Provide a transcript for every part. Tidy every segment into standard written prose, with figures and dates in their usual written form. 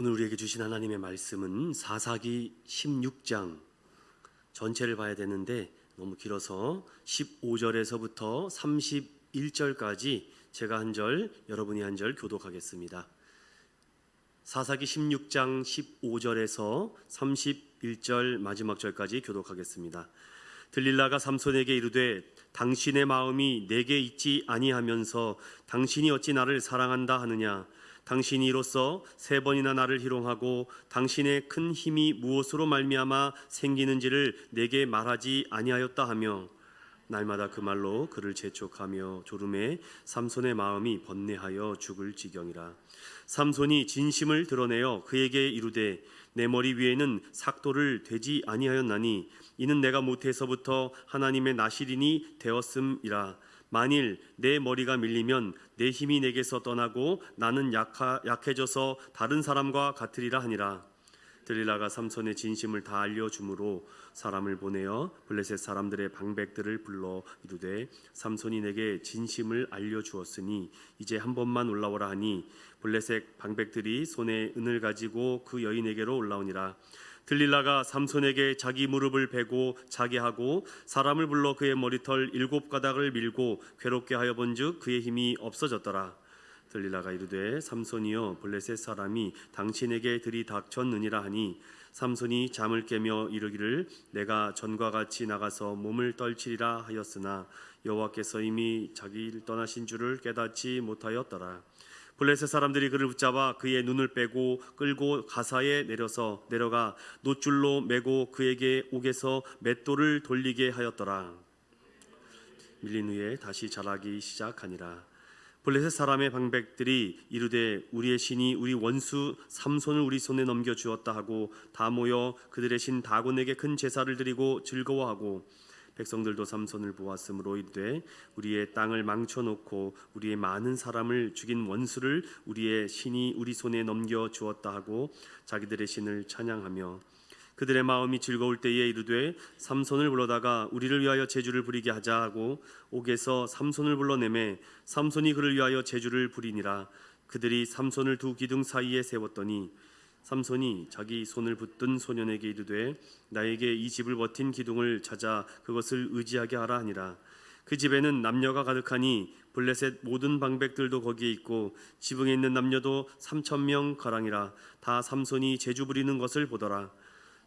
오늘 우리에게 주신 하나님의 말씀은 사사기 16장 전체를 봐야 되는데 너무 길어서 15절에서부터 31절까지 제가 한 절, 여러분이 한 절 교독하겠습니다. 사사기 16장 15절에서 31절 마지막 절까지 교독하겠습니다. 들릴라가 삼손에게 이르되 당신의 마음이 내게 있지 아니하면서 당신이 어찌 나를 사랑한다 하느냐. 당신이 이로써 3번이나 나를 희롱하고 당신의 큰 힘이 무엇으로 말미암아 생기는지를 내게 말하지 아니하였다 하며 날마다 그 말로 그를 재촉하며 졸음에 삼손의 마음이 번뇌하여 죽을 지경이라. 삼손이 진심을 드러내어 그에게 이르되 내 머리 위에는 삭도를 대지 아니하였나니 이는 내가 모태에서부터 하나님의 나실인이 되었음이라. 만일 내 머리가 밀리면 내 힘이 내게서 떠나고 나는 약해져서 다른 사람과 같으리라 하니라. 들릴라가 삼손의 진심을 다 알려주므로 사람을 보내어 블레셋 사람들의 방백들을 불러 이르되 삼손이 내게 진심을 알려주었으니 이제 한 번만 올라오라 하니 블레셋 방백들이 손에 은을 가지고 그 여인에게로 올라오니라. 들릴라가 삼손에게 자기 무릎을 베고 자게 하고 사람을 불러 그의 머리털 7가닥을 밀고 괴롭게 하여 본즉 그의 힘이 없어졌더라. 들릴라가 이르되 삼손이여 블레셋 사람이 당신에게 들이닥쳤느니라 하니 삼손이 잠을 깨며 이르기를 내가 전과 같이 나가서 몸을 떨치리라 하였으나 여호와께서 이미 자기를 떠나신 줄을 깨닫지 못하였더라. 블레셋 사람들이 그를 붙잡아 그의 눈을 빼고 끌고 가사에 내려가 놋줄로 매고 그에게 옥에서 맷돌을 돌리게 하였더라. 밀린 후에 다시 자라기 시작하니라. 블레셋 사람의 방백들이 이르되 우리의 신이 우리 원수 삼손을 우리 손에 넘겨주었다 하고 다 모여 그들의 신 다곤에게 큰 제사를 드리고 즐거워하고 백성들도 삼손을 보았으므로 이르되 우리의 땅을 망쳐놓고 우리의 많은 사람을 죽인 원수를 우리의 신이 우리 손에 넘겨주었다 하고 자기들의 신을 찬양하며 그들의 마음이 즐거울 때에 이르되 삼손을 불러다가 우리를 위하여 제주를 부리게 하자 하고 옥에서 삼손을 불러내매 삼손이 그를 위하여 제주를 부리니라. 그들이 삼손을 두 기둥 사이에 세웠더니 삼손이 자기 손을 붙든 소년에게 이르되 나에게 이 집을 버틴 기둥을 찾아 그것을 의지하게 하라 하니라. 그 집에는 남녀가 가득하니 블레셋 모든 방백들도 거기에 있고 지붕에 있는 남녀도 3,000명 가량이라. 다 삼손이 제주 부리는 것을 보더라.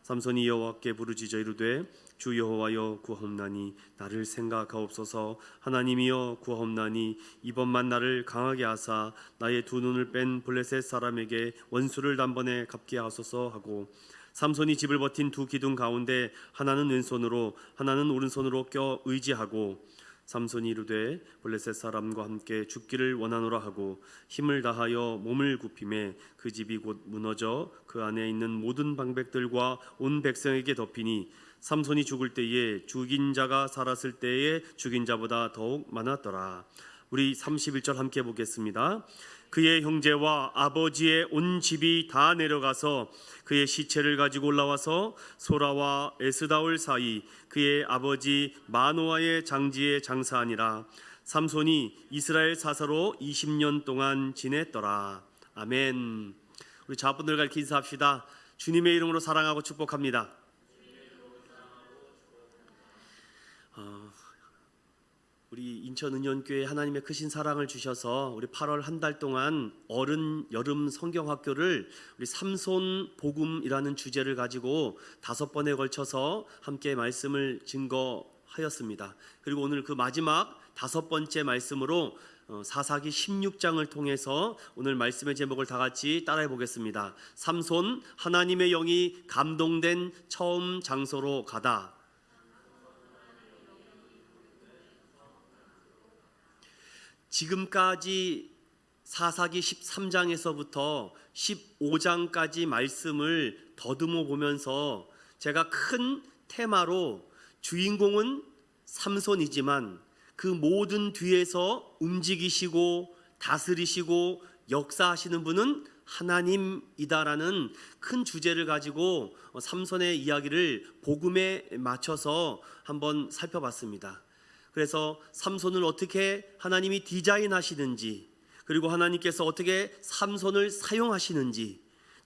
삼손이 여호와께 부르짖어 이르되 주 여호와여 구하옵나니 나를 생각하옵소서. 하나님이여 구하옵나니 이번만 나를 강하게 하사 나의 두 눈을 뺀 블레셋 사람에게 원수를 단번에 갚게 하소서 하고 삼손이 집을 버틴 두 기둥 가운데 하나는 왼손으로 하나는 오른손으로 껴 의지하고 삼손이 이르되 블레셋 사람과 함께 죽기를 원하노라 하고 힘을 다하여 몸을 굽히매 그 집이 곧 무너져 그 안에 있는 모든 방백들과 온 백성에게 덮이니 삼손이 죽을 때에 죽인 자가 살았을 때에 죽인 자보다 더욱 많았더라. 우리 31절 함께 보겠습니다. 그의 형제와 아버지의 온 집이 다 내려가서 그의 시체를 가지고 올라와서 소라와 에스다올 사이 그의 아버지 마노아의 장지에 장사하니라. 삼손이 이스라엘 사사로 20년 동안 지냈더라. 아멘. 우리 자분들 가리켜 인사합시다. 주님의 이름으로 사랑하고 축복합니다. 우리 인천은연교회 하나님의 크신 사랑을 주셔서 우리 8월 한 달 동안 어른 여름 성경학교를 우리 삼손 복음이라는 주제를 가지고 5번에 걸쳐서 함께 말씀을 증거하였습니다. 그리고 오늘 그 마지막 5번째 말씀으로 사사기 16장을 통해서 오늘 말씀의 제목을 다 같이 따라해 보겠습니다. 삼손 하나님의 영이 감동된 처음 장소로 가다. 지금까지 사사기 13장에서부터 15장까지 말씀을 더듬어 보면서 제가 큰 테마로 주인공은 삼손이지만 그 모든 뒤에서 움직이시고 다스리시고 역사하시는 분은 하나님이다라는 큰 주제를 가지고 삼손의 이야기를 복음에 맞춰서 한번 살펴봤습니다. 그래서 삼손을 어떻게 하나님이 디자인하시는지, 그리고 하나님께서 어떻게 삼손을 사용하시는지,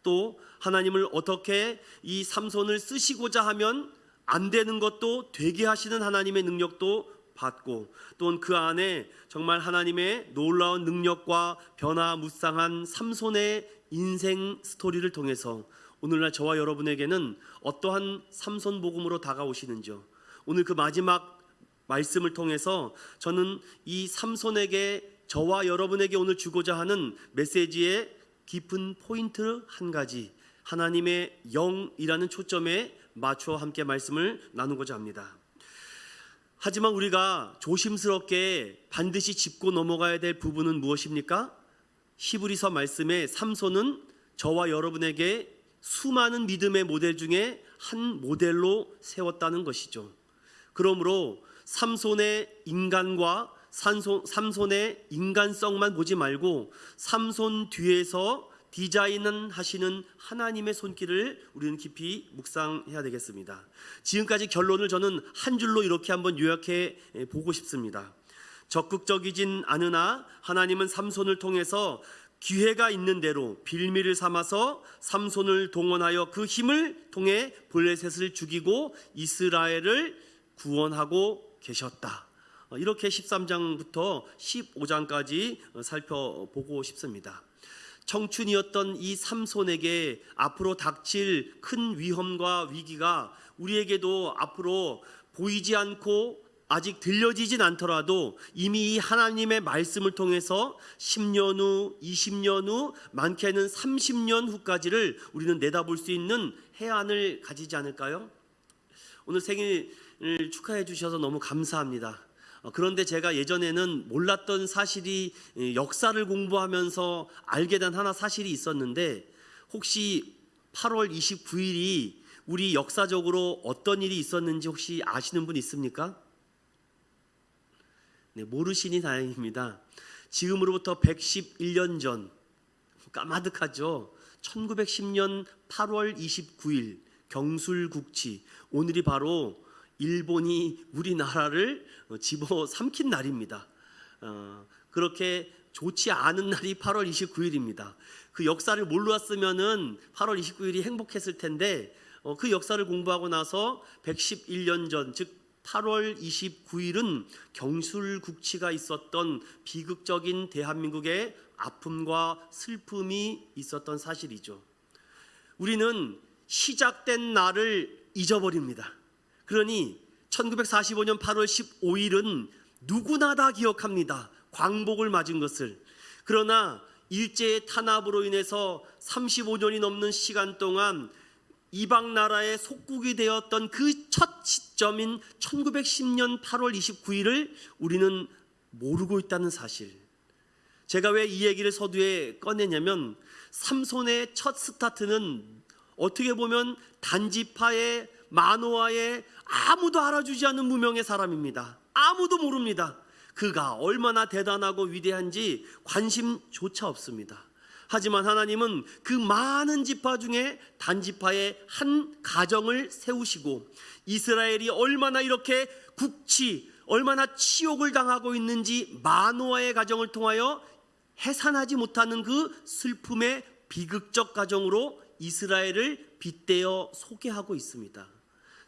또 하나님을 어떻게 이 삼손을 쓰시고자 하면 안 되는 것도 되게 하시는 하나님의 능력도 받고, 또는 그 안에 정말 하나님의 놀라운 능력과 변화무쌍한 삼손의 인생 스토리를 통해서 오늘날 저와 여러분에게는 어떠한 삼손 복음으로 다가오시는지요. 오늘 그 마지막 말씀을 통해서 저는 이 삼손에게, 저와 여러분에게 오늘 주고자 하는 메시지의 깊은 포인트 한 가지, 하나님의 영이라는 초점에 맞춰 함께 말씀을 나누고자 합니다. 하지만 우리가 조심스럽게 반드시 짚고 넘어가야 될 부분은 무엇입니까? 히브리서 말씀에 삼손은 저와 여러분에게 수많은 믿음의 모델 중에 한 모델로 세웠다는 것이죠. 그러므로 삼손의 인간과 삼손의 인간성만 보지 말고 삼손 뒤에서 디자인은 하시는 하나님의 손길을 우리는 깊이 묵상해야 되겠습니다. 지금까지 결론을 저는 한 줄로 이렇게 한번 요약해 보고 싶습니다. 적극적이진 않으나 하나님은 삼손을 통해서 기회가 있는 대로 빌미를 삼아서 삼손을 동원하여 그 힘을 통해 블레셋을 죽이고 이스라엘을 구원하고 계셨다. 이렇게 13장부터 15장까지 살펴보고 싶습니다. 청춘이었던 이 삼손에게 앞으로 닥칠 큰 위험과 위기가 우리에게도 앞으로 보이지 않고 아직 들려지진 않더라도 이미 이 하나님의 말씀을 통해서 10년 후, 20년 후, 많게는 30년 후까지를 우리는 내다볼 수 있는 해안을 가지지 않을까요? 오늘 생일을 축하해 주셔서 너무 감사합니다. 그런데 제가 예전에는 몰랐던 사실이, 역사를 공부하면서 알게 된 하나 사실이 있었는데, 혹시 8월 29일이 우리 역사적으로 어떤 일이 있었는지 혹시 아시는 분 있습니까? 네, 모르시니 다행입니다. 지금으로부터 111년 전, 까마득하죠. 1910년 8월 29일 경술국치, 오늘이 바로 일본이 우리나라를 집어삼킨 날입니다. 그렇게 좋지 않은 날이 8월 29일입니다. 그 역사를 몰랐으면은 8월 29일이 행복했을 텐데, 그 역사를 공부하고 나서 111년 전, 즉 8월 29일은 경술국치가 있었던 비극적인 대한민국의 아픔과 슬픔이 있었던 사실이죠. 우리는 시작된 날을 잊어버립니다. 그러니 1945년 8월 15일은 누구나 다 기억합니다. 광복을 맞은 것을. 그러나 일제의 탄압으로 인해서 35년이 넘는 시간 동안 이방 나라의 속국이 되었던 그 첫 시점인 1910년 8월 29일을 우리는 모르고 있다는 사실. 제가 왜 이 얘기를 서두에 꺼내냐면, 삼손의 첫 스타트는 어떻게 보면 단지파의 마노아의 아무도 알아주지 않는 무명의 사람입니다. 아무도 모릅니다. 그가 얼마나 대단하고 위대한지 관심조차 없습니다. 하지만 하나님은 그 많은 지파 중에 단지파의 한 가정을 세우시고, 이스라엘이 얼마나 이렇게 국치, 얼마나 치욕을 당하고 있는지 마노아의 가정을 통하여 해산하지 못하는 그 슬픔의 비극적 가정으로 이스라엘을 빗대어 소개하고 있습니다.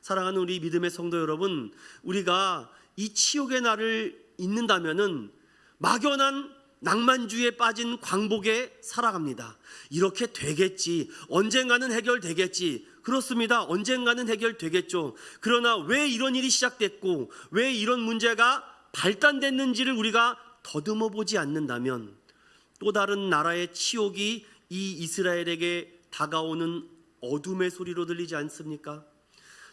사랑하는 우리 믿음의 성도 여러분, 우리가 이 치욕의 날을 잊는다면은 막연한 낭만주의에 빠진 광복에 살아갑니다. 이렇게 되겠지, 언젠가는 해결되겠지. 그렇습니다. 언젠가는 해결되겠죠. 그러나 왜 이런 일이 시작됐고 왜 이런 문제가 발단됐는지를 우리가 더듬어 보지 않는다면 또 다른 나라의 치욕이 이 이스라엘에게 다가오는 어둠의 소리로 들리지 않습니까?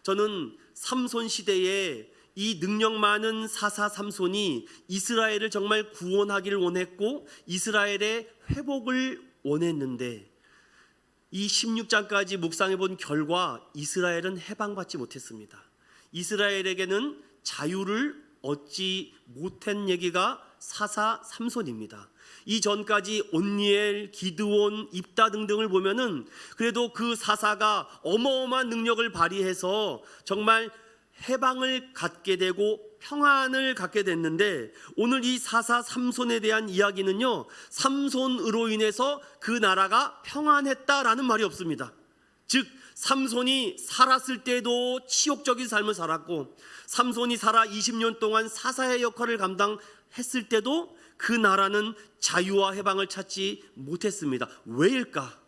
저는 삼손 시대에 이 능력 많은 사사 삼손이 이스라엘을 정말 구원하기를 원했고 이스라엘의 회복을 원했는데, 이 16장까지 묵상해 본 결과 이스라엘은 해방받지 못했습니다. 이스라엘에게는 자유를 얻지 못한 얘기가 사사 삼손입니다. 이 전까지 온니엘, 기드온, 입다 등등을 보면은 그래도 그 사사가 어마어마한 능력을 발휘해서 정말 해방을 갖게 되고 평안을 갖게 됐는데, 오늘 이 사사 삼손에 대한 이야기는요, 삼손으로 인해서 그 나라가 평안했다라는 말이 없습니다. 즉 삼손이 살았을 때도 치욕적인 삶을 살았고, 삼손이 살아 20년 동안 사사의 역할을 감당했을 때도 그 나라는 자유와 해방을 찾지 못했습니다. 왜일까?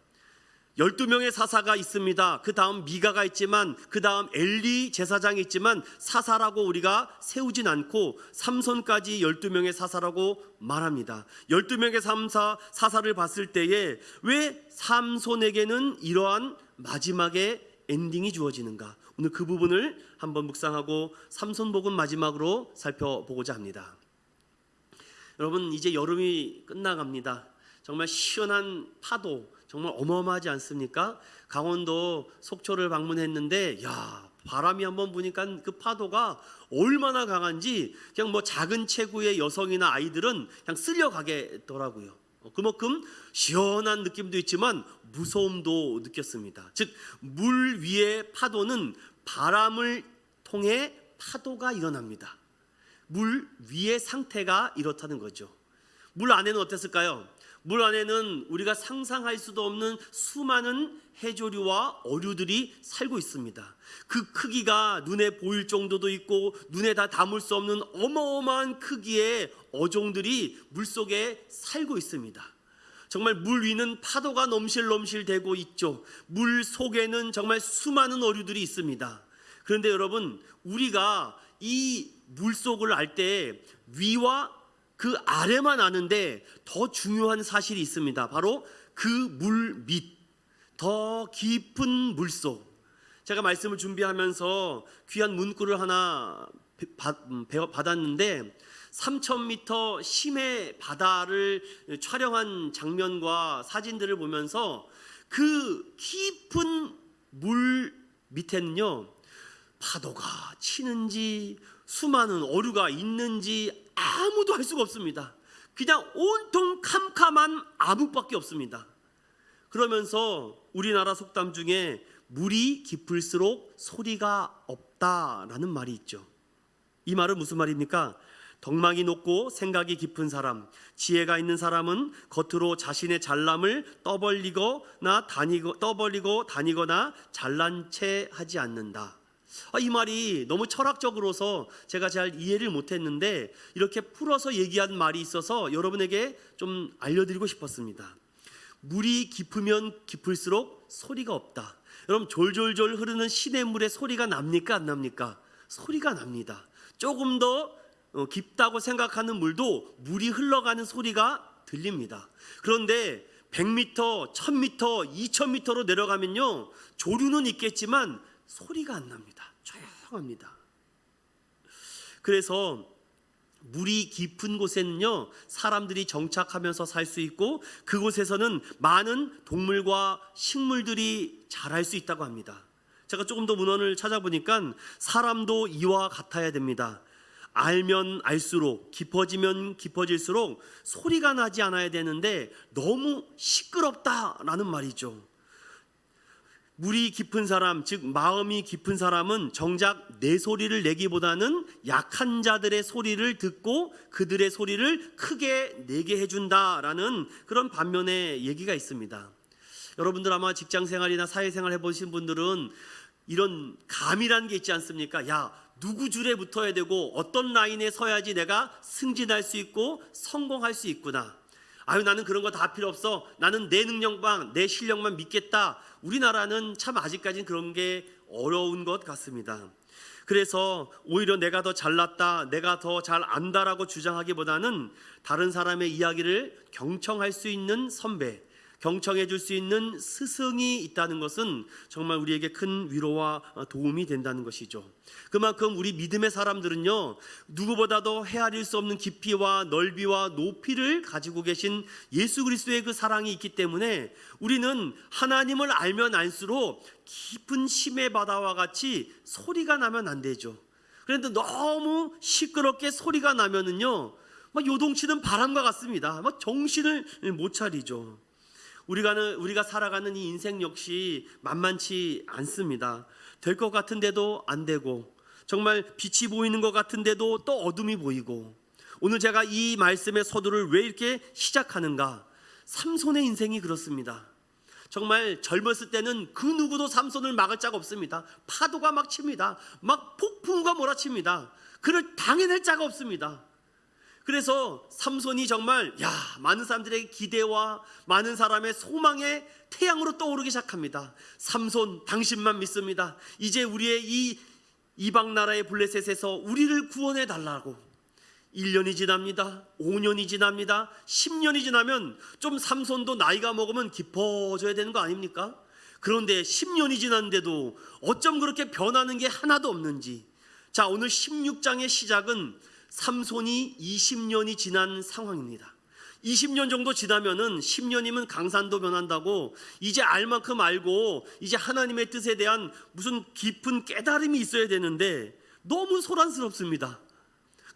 12명의 사사가 있습니다. 그 다음 미가가 있지만, 그 다음 엘리 제사장이 있지만 사사라고 우리가 세우진 않고 삼손까지 12명의 사사라고 말합니다. 12명의 사사를 봤을 때에 왜 삼손에게는 이러한 마지막의 엔딩이 주어지는가? 오늘 그 부분을 한번 묵상하고 삼손복음 마지막으로 살펴보고자 합니다. 여러분, 이제 여름이 끝나갑니다. 정말 시원한 파도, 정말 어마어마하지 않습니까? 강원도 속초를 방문했는데, 야, 바람이 한번 부니까 그 파도가 얼마나 강한지 그냥 뭐 작은 체구의 여성이나 아이들은 그냥 쓸려가겠더라고요. 그만큼 시원한 느낌도 있지만 무서움도 느꼈습니다. 즉 물 위의 파도는 바람을 통해 파도가 일어납니다. 물 위의 상태가 이렇다는 거죠. 물 안에는 어땠을까요? 물 안에는 우리가 상상할 수도 없는 수많은 해조류와 어류들이 살고 있습니다. 그 크기가 눈에 보일 정도도 있고 눈에 다 담을 수 없는 어마어마한 크기의 어종들이 물속에 살고 있습니다. 정말 물 위는 파도가 넘실넘실대고 있죠. 물 속에는 정말 수많은 어류들이 있습니다. 그런데 여러분, 우리가 이 물속을 알 때 위와 그 아래만 아는데 더 중요한 사실이 있습니다. 바로 그 물 밑, 더 깊은 물속. 제가 말씀을 준비하면서 귀한 문구를 하나 받았는데, 3000m 심해 바다를 촬영한 장면과 사진들을 보면서 그 깊은 물 밑에는요, 파도가 치는지 수많은 어류가 있는지 아무도 알 수가 없습니다. 그냥 온통 캄캄한 암흑밖에 없습니다. 그러면서 우리나라 속담 중에 물이 깊을수록 소리가 없다라는 말이 있죠. 이 말은 무슨 말입니까? 덕망이 높고 생각이 깊은 사람, 지혜가 있는 사람은 겉으로 자신의 잘남을 떠벌리고 다니거나 잘난 체 하지 않는다. 이 말이 너무 철학적으로서 제가 잘 이해를 못했는데, 이렇게 풀어서 얘기한 말이 있어서 여러분에게 좀 알려드리고 싶었습니다. 물이 깊으면 깊을수록 소리가 없다. 여러분, 졸졸졸 흐르는 시냇물에 소리가 납니까 안 납니까? 소리가 납니다. 조금 더 깊다고 생각하는 물도 물이 흘러가는 소리가 들립니다. 그런데 100m, 1000m, 2000m로 내려가면요, 조류는 있겠지만 소리가 안 납니다. 조용합니다. 그래서 물이 깊은 곳에는요, 사람들이 정착하면서 살 수 있고, 그곳에서는 많은 동물과 식물들이 자랄 수 있다고 합니다. 제가 조금 더 문헌을 찾아보니까 사람도 이와 같아야 됩니다. 알면 알수록, 깊어지면 깊어질수록 소리가 나지 않아야 되는데 너무 시끄럽다라는 말이죠. 물이 깊은 사람, 즉 마음이 깊은 사람은 정작 내 소리를 내기보다는 약한 자들의 소리를 듣고 그들의 소리를 크게 내게 해준다라는 그런 반면의 얘기가 있습니다. 여러분들 아마 직장생활이나 사회생활 해보신 분들은 이런 감이라는 게 있지 않습니까? 야, 누구 줄에 붙어야 되고 어떤 라인에 서야지 내가 승진할 수 있고 성공할 수 있구나. 아유, 나는 그런 거 다 필요 없어. 나는 내 능력만, 내 실력만 믿겠다. 우리나라는 참 아직까지는 그런 게 어려운 것 같습니다. 그래서 오히려 내가 더 잘났다, 내가 더 잘 안다라고 주장하기보다는 다른 사람의 이야기를 경청할 수 있는 선배, 경청해 줄 수 있는 스승이 있다는 것은 정말 우리에게 큰 위로와 도움이 된다는 것이죠. 그만큼 우리 믿음의 사람들은요, 누구보다도 헤아릴 수 없는 깊이와 넓이와 높이를 가지고 계신 예수 그리스도의 그 사랑이 있기 때문에 우리는 하나님을 알면 알수록 깊은 심해 바다와 같이 소리가 나면 안 되죠. 그런데 너무 시끄럽게 소리가 나면은요, 막 요동치는 바람과 같습니다. 막 정신을 못 차리죠. 우리가 살아가는 이 인생 역시 만만치 않습니다. 될 것 같은데도 안 되고, 정말 빛이 보이는 것 같은데도 또 어둠이 보이고, 오늘 제가 이 말씀의 서두를 왜 이렇게 시작하는가? 삼손의 인생이 그렇습니다. 정말 젊었을 때는 그 누구도 삼손을 막을 자가 없습니다. 파도가 막 칩니다. 막 폭풍과 몰아칩니다. 그를 당해낼 자가 없습니다. 그래서 삼손이 정말 많은 사람들의 기대와 많은 사람의 소망의 태양으로 떠오르기 시작합니다. 삼손, 당신만 믿습니다. 이제 우리의 이 이방 나라의 블레셋에서 우리를 구원해 달라고. 1년이 지납니다. 5년이 지납니다. 10년이 지나면 좀 삼손도 나이가 먹으면 깊어져야 되는 거 아닙니까? 그런데 10년이 지났는데도 어쩜 그렇게 변하는 게 하나도 없는지. 자, 오늘 16장의 시작은 삼손이 20년이 지난 상황입니다. 20년 정도 지나면은 10년이면 강산도 변한다고, 이제 알 만큼 알고 이제 하나님의 뜻에 대한 무슨 깊은 깨달음이 있어야 되는데 너무 소란스럽습니다.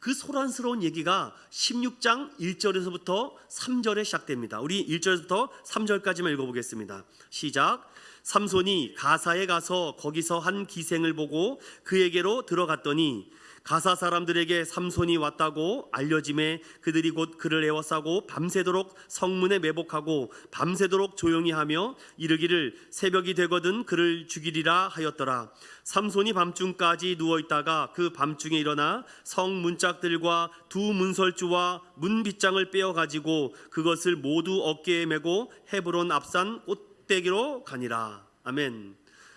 그 소란스러운 얘기가 16장 1절에서부터 3절에 시작됩니다. 우리 1절부터 3절까지만 읽어보겠습니다. 시작. 삼손이 가사에 가서 거기서 한 기생을 보고 그에게로 들어갔더니 가사 사람들에게 삼손이 왔다고 알려짐에 그들이 곧 그를 에워싸고 밤새도록 성문에 매복하고 밤새도록 조용히 하며 이르기를 새벽이 되거든 그를 죽이리라 하였더라. 삼손이 밤중까지 누워있다가 그 밤중에 일어나 성 문짝들과 두 문설주와 문빗장을 빼어가지고 그것을 모두 어깨에 메고 헤브론 앞산 꽃대기로 가니라. 아멘.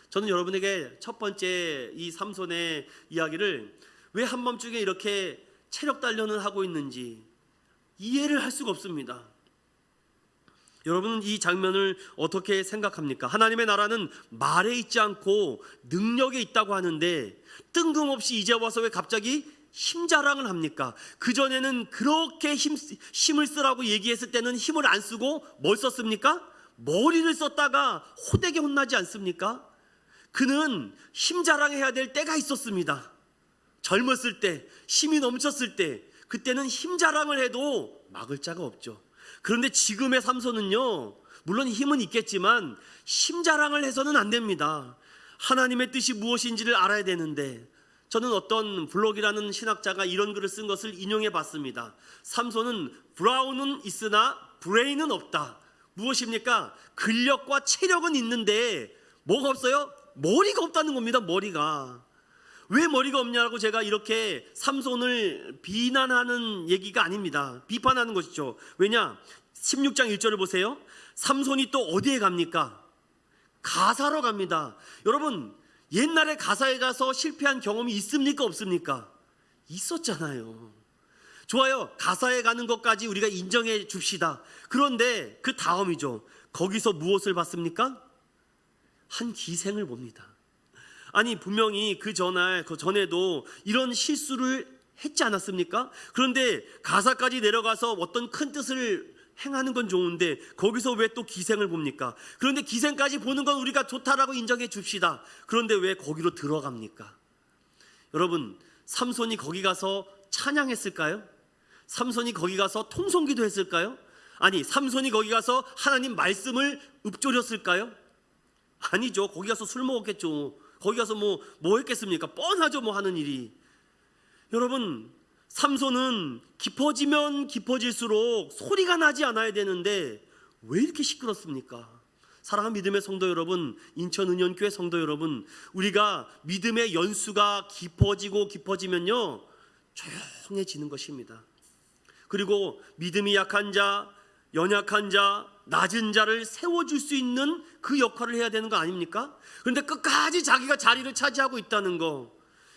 저는 여러분에게 첫 번째 이 삼손의 이야기를 왜 한밤중에 이렇게 체력 단련을 하고 있는지 이해를 할 수가 없습니다. 여러분은 이 장면을 어떻게 생각합니까? 하나님의 나라는 말에 있지 않고 능력에 있다고 하는데 뜬금없이 이제 와서 왜 갑자기 힘자랑을 합니까? 그전에는 그렇게 힘을 쓰라고 얘기했을 때는 힘을 안 쓰고 뭘 썼습니까? 머리를 썼다가 호되게 혼나지 않습니까? 그는 힘자랑해야 될 때가 있었습니다. 젊었을 때, 힘이 넘쳤을 때, 그때는 힘자랑을 해도 막을 자가 없죠. 그런데 지금의 삼손은요, 물론 힘은 있겠지만 힘자랑을 해서는 안 됩니다. 하나님의 뜻이 무엇인지를 알아야 되는데, 저는 어떤 블록이라는 신학자가 이런 글을 쓴 것을 인용해 봤습니다. 삼손은 브라운은 있으나 브레인은 없다. 무엇입니까? 근력과 체력은 있는데 뭐가 없어요? 머리가 없다는 겁니다. 머리가. 왜 머리가 없냐고 제가 이렇게 삼손을 비난하는 얘기가 아닙니다. 비판하는 것이죠. 왜냐? 16장 1절을 보세요. 삼손이 또 어디에 갑니까? 가사로 갑니다. 여러분, 옛날에 가사에 가서 실패한 경험이 있습니까? 없습니까? 있었잖아요. 좋아요. 가사에 가는 것까지 우리가 인정해 줍시다. 그런데 그 다음이죠. 거기서 무엇을 봤습니까? 한 기생을 봅니다. 아니, 분명히 그 전에도 이런 실수를 했지 않았습니까? 그런데 가사까지 내려가서 어떤 큰 뜻을 행하는 건 좋은데 거기서 왜 또 기생을 봅니까? 그런데 기생까지 보는 건 우리가 좋다라고 인정해 줍시다. 그런데 왜 거기로 들어갑니까? 여러분, 삼손이 거기 가서 찬양했을까요? 삼손이 거기 가서 통성기도 했을까요? 아니, 삼손이 거기 가서 하나님 말씀을 읊조렸을까요? 아니죠. 거기 가서 술 먹었겠죠. 거기 가서 뭐 했겠습니까? 뻔하죠, 뭐 하는 일이. 여러분, 삼손은 깊어지면 깊어질수록 소리가 나지 않아야 되는데 왜 이렇게 시끄럽습니까? 사랑하는 믿음의 성도 여러분, 인천은현교회 성도 여러분, 우리가 믿음의 연수가 깊어지면요 조용해지는 것입니다. 그리고 믿음이 약한 자, 연약한 자, 낮은 자를 세워줄 수 있는 그 역할을 해야 되는 거 아닙니까? 그런데 끝까지 자기가 자리를 차지하고 있다는 거.